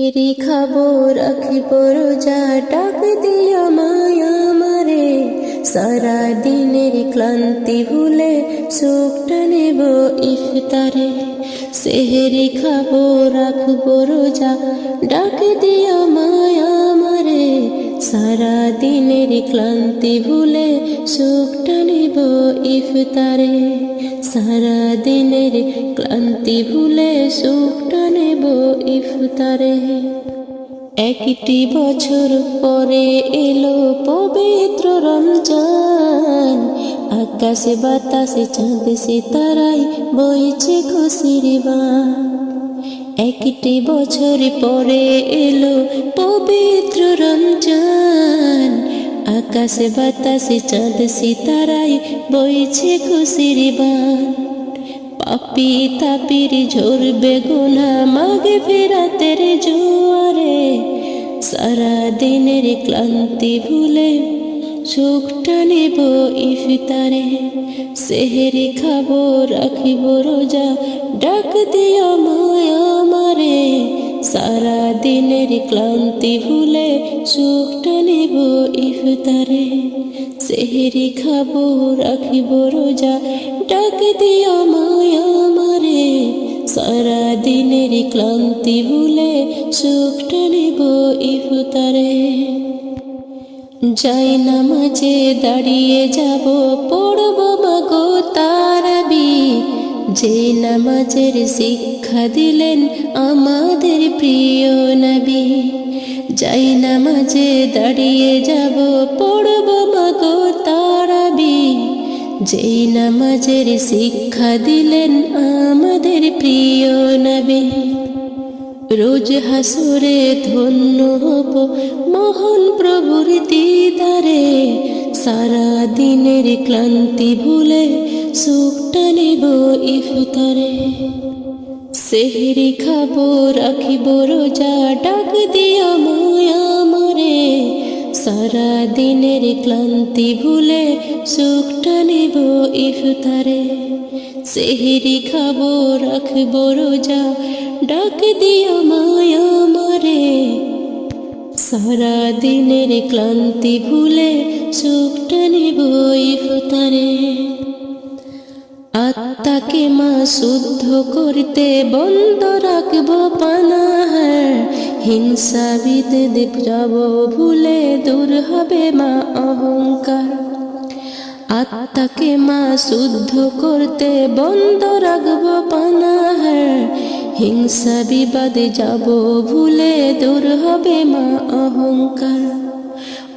এরি খাবো রাখিব রোজা, ডাক দিও মায়া মারে। সারা দিনের ক্লান্তি ভুলে সুখটা নেব ইফতারে। সেহেরি খাবো রাখবো রোজা, ডাক দিও মায়া মারে। সারা দিনের ক্লান্তি ভুলে সুখটা নেব ইফতারে। সারা দিনের ক্লান্তি ভুলে সুখটা নেব ইফতারে। একটি বছর পরে এলো পবিত্র রমজান। আকাশে বাতাসে চাঁদ সিতারায় বইছে খুশির বান। একটি বছর পরে এলো পবিত্র রমজান। আকাশে বাতাসে চাঁদ সিতারায় বইছে খুশির বান। পাপি তাপির ঝরবে গুনাহ মাগফিরাতের জোয়ারে। সারা দিনের ক্লান্তি ভুলে সুখটা নেব ইফতারে। সেহেরি খাবো রাখিব রোজা, ডাক দিও মায়া মারে। সারা দিনের ক্লান্তি ভুলে সুখটা নেব ইফতারে। সেহেরি খাবো রাখিব রোজা, ডাক দিও মায়া মারে। সারা দিনের ক্লান্তি ভুলে সুখটা নেব ইফতারে। যাই নামাজে দাঁড়িয়ে যাব, পড়ব মাগো তারাবি। যে নামাজের শিক্ষা দিলেন আমাদের প্রিয় নবী। যাই নামাজে দাঁড়িয়ে যাব, পড়ব মাগো তারাবি। যেই নামাজের শিক্ষা দিলেন আমাদের প্রিয় নবী। রোজ হাসরে ধন্য হব মহান প্রভুর দিদারে। সারা দিনের ক্লান্তি ভুলে সুখটা নেব ইফতারে। সেহরি খাবো রাখিব রোজা, ডাক দিও মায়া মারে। সারা দিনের ক্লান্তি ভুলে সুখটা নেব ইফতারে। সেহরি খাবো রাখব রোজা, ডাক দিও মায়া মারে। সারা দিনের ক্লান্তি ভুলে সুখটা নেব ইফতারে। আত্মাকে মা শুদ্ধ করতে বন্ধ রাখবো পানাহার। হিংসা বিদ্বেষ যাব ভুলে দূর হবে মা অহংকার। আত্মাকে মা শুদ্ধ করতে বন্ধ রাখবো পানাহার। হিংসা বিবাদে যাব ভুলে দূর হবে মা অহংকার।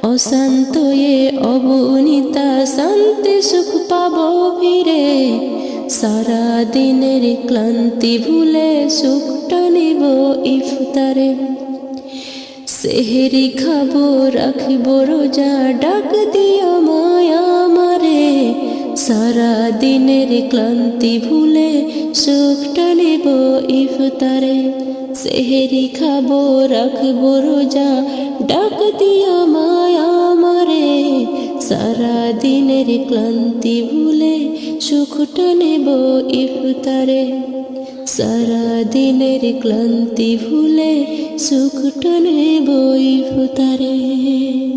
অশান্ত এ অবনীতা শান্তি সুখ পাবো ফিরে। সারা দিনের ক্লান্তি ভুলে সুখটা নেব ইফতারে। সেহেরি খাবো রাখিব রোজা, ডাক দিও মায়া মারে। সারা দিনের ক্লান্তি ভুলে সুখটা নেব ইফতারে। সেহেরি খাবো রাখব রোজা, ডাক দিও মায়া মারে। সারা দিনের ক্লান্তি ভুলে সুখটা নেব ইফতারে। সারা দিনের ক্লান্তি ভুলে সুখটা নেব ইফতারে।